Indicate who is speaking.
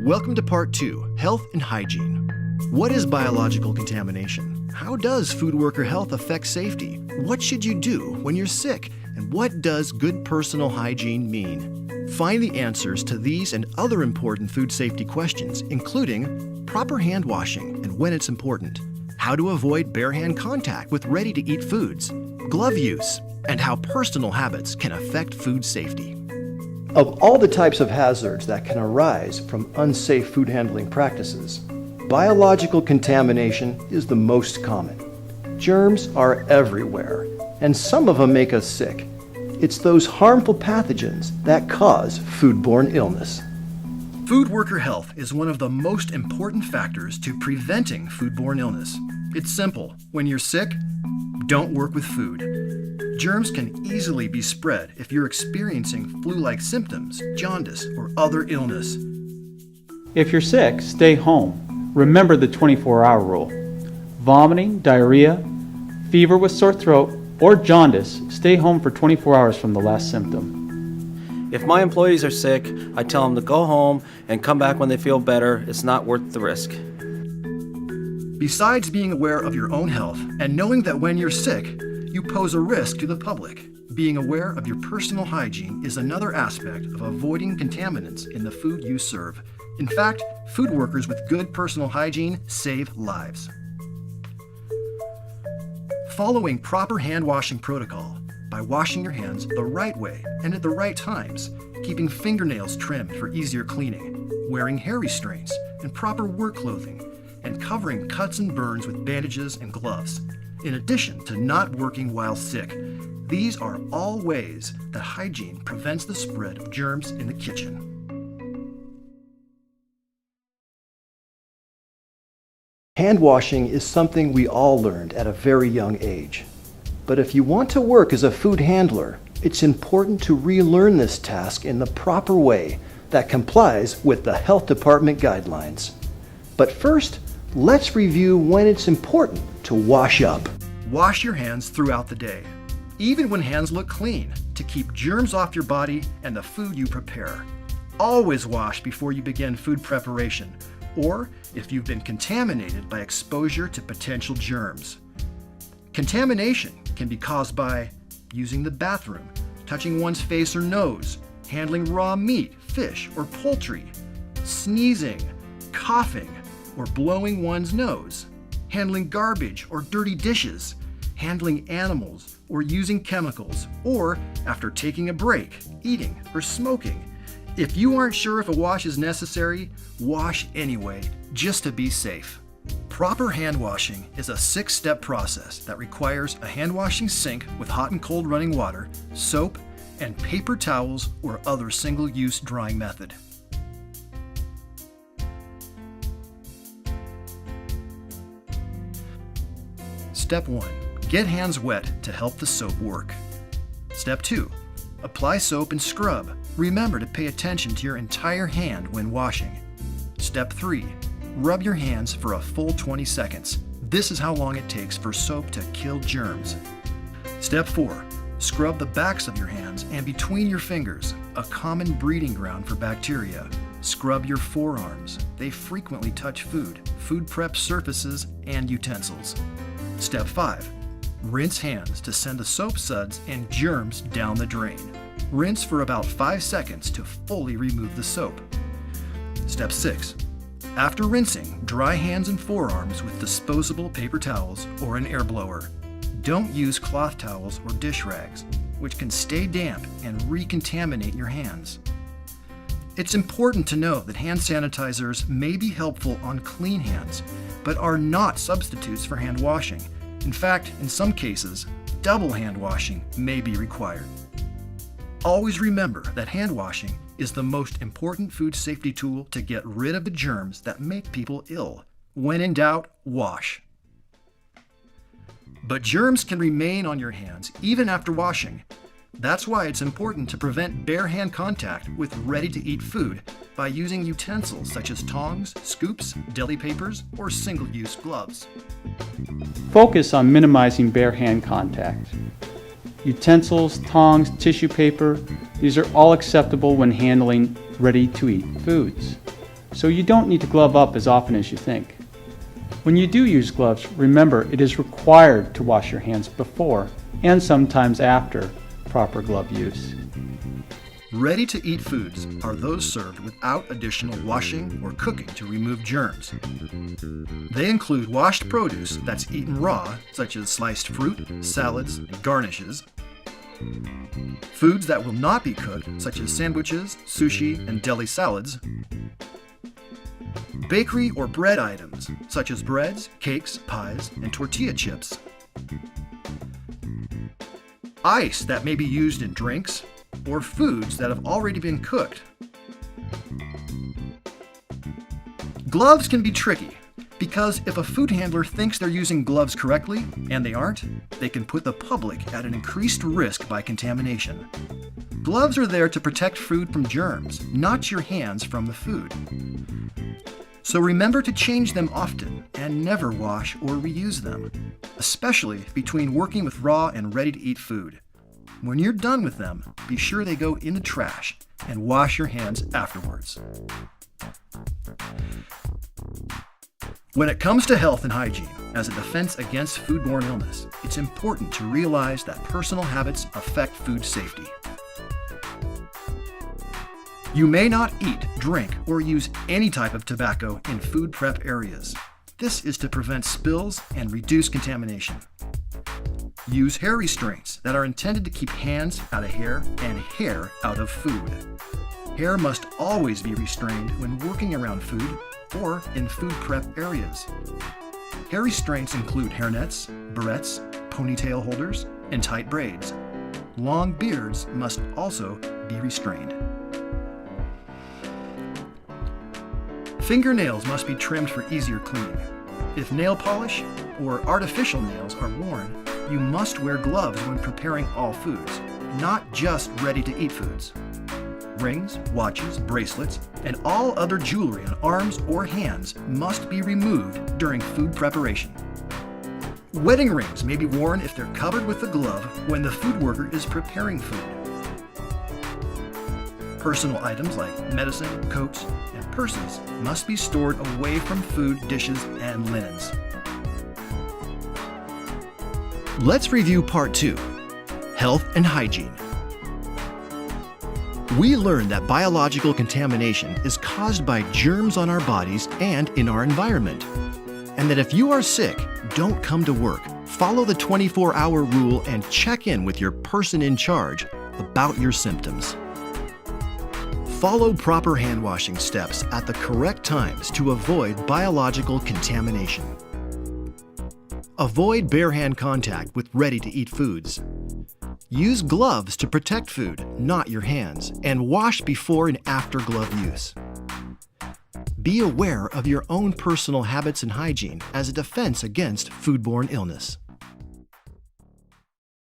Speaker 1: Welcome to Part 2, Health and Hygiene. What is biological contamination? How does food worker health affect safety? What should you do when you're sick? And what does good personal hygiene mean? Find the answers to these and other important food safety questions, including proper hand washing and when it's important, how to avoid bare hand contact with ready-to-eat foods, glove use, and how personal habits can affect food safety.
Speaker 2: Of all the types of hazards that can arise from unsafe food handling practices, biological contamination is the most common. Germs are everywhere, and some of them make us sick. It's those harmful pathogens that cause foodborne illness.
Speaker 1: Food worker health is one of the most important factors to preventing foodborne illness. It's simple. When you're sick, don't work with food. Germs can easily be spread if you're experiencing flu-like symptoms, jaundice, or other illness.
Speaker 3: If you're sick, stay home. Remember the 24-hour rule. Vomiting, diarrhea, fever with sore throat, or jaundice, stay home for 24 hours from the last symptom.
Speaker 4: If my employees are sick, I tell them to go home and come back when they feel better. It's not worth the risk.
Speaker 1: Besides being aware of your own health and knowing that when you're sick, you pose a risk to the public, being aware of your personal hygiene is another aspect of avoiding contaminants in the food you serve. In fact, food workers with good personal hygiene save lives. Following proper hand washing protocol by washing your hands the right way and at the right times, keeping fingernails trimmed for easier cleaning, wearing hair restraints and proper work clothing, and covering cuts and burns with bandages and gloves, in addition to not working while sick. These are all ways that hygiene prevents the spread of germs in the kitchen.
Speaker 2: Hand washing is something we all learned at a very young age. But if you want to work as a food handler, it's important to relearn this task in the proper way that complies with the health department guidelines. But first, let's review when it's important to wash up.
Speaker 1: Wash your hands throughout the day, even when hands look clean, to keep germs off your body and the food you prepare. Always wash before you begin food preparation, or if you've been contaminated by exposure to potential germs. Contamination can be caused by using the bathroom, touching one's face or nose, handling raw meat, fish, or poultry, sneezing, coughing, or blowing one's nose, handling garbage or dirty dishes, handling animals or using chemicals, or after taking a break, eating, or smoking. If you aren't sure if a wash is necessary, wash anyway, just to be safe. Proper hand washing is a 6-step process that requires a hand washing sink with hot and cold running water, soap, and paper towels or other single-use drying method. Step 1. Get hands wet to help the soap work. Step 2. Apply soap and scrub. Remember to pay attention to your entire hand when washing. Step 3. Rub your hands for a full 20 seconds. This is how long it takes for soap to kill germs. Step 4. Scrub the backs of your hands and between your fingers, a common breeding ground for bacteria. Scrub your forearms. They frequently touch food prep surfaces, and utensils. Step 5. Rinse hands to send the soap suds and germs down the drain. Rinse for about 5 seconds to fully remove the soap. Step 6. After rinsing, dry hands and forearms with disposable paper towels or an air blower. Don't use cloth towels or dish rags, which can stay damp and recontaminate your hands. It's important to know that hand sanitizers may be helpful on clean hands, but are not substitutes for hand washing. In fact, in some cases, double hand washing may be required. Always remember that hand washing is the most important food safety tool to get rid of the germs that make people ill. When in doubt, wash. But germs can remain on your hands even after washing. That's why it's important to prevent bare hand contact with ready-to-eat food by using utensils such as tongs, scoops, deli papers, or single-use gloves.
Speaker 3: Focus on minimizing bare hand contact. Utensils, tongs, tissue paper, these are all acceptable when handling ready-to-eat foods. So you don't need to glove up as often as you think. When you do use gloves, remember it is required to wash your hands before and sometimes after proper glove use.
Speaker 1: Ready-to-eat foods are those served without additional washing or cooking to remove germs. They include washed produce that's eaten raw, such as sliced fruit, salads, and garnishes. Foods that will not be cooked, such as sandwiches, sushi, and deli salads. Bakery or bread items, such as breads, cakes, pies, and tortilla chips. Ice that may be used in drinks, or foods that have already been cooked. Gloves can be tricky because if a food handler thinks they're using gloves correctly and they aren't, they can put the public at an increased risk by contamination. Gloves are there to protect food from germs, not your hands from the food. So remember to change them often and never wash or reuse them, especially between working with raw and ready-to-eat food. When you're done with them, be sure they go in the trash and wash your hands afterwards. When it comes to health and hygiene, as a defense against foodborne illness, it's important to realize that personal habits affect food safety. You may not eat, drink, or use any type of tobacco in food prep areas. This is to prevent spills and reduce contamination. Use hair restraints that are intended to keep hands out of hair and hair out of food. Hair must always be restrained when working around food or in food prep areas. Hair restraints include hairnets, barrettes, ponytail holders, and tight braids. Long beards must also be restrained. Fingernails must be trimmed for easier cleaning. If nail polish or artificial nails are worn, you must wear gloves when preparing all foods, not just ready-to-eat foods. Rings, watches, bracelets, and all other jewelry on arms or hands must be removed during food preparation. Wedding rings may be worn if they're covered with the glove when the food worker is preparing food. Personal items like medicine, coats, and purses must be stored away from food, dishes, and linens. Let's review Part 2, Health and Hygiene. We learned that biological contamination is caused by germs on our bodies and in our environment, and that if you are sick, don't come to work. Follow the 24-hour rule and check in with your person in charge about your symptoms. Follow proper hand washing steps at the correct times to avoid biological contamination. Avoid bare hand contact with ready-to-eat foods. Use gloves to protect food, not your hands, and wash before and after glove use. Be aware of your own personal habits and hygiene as a defense against foodborne illness.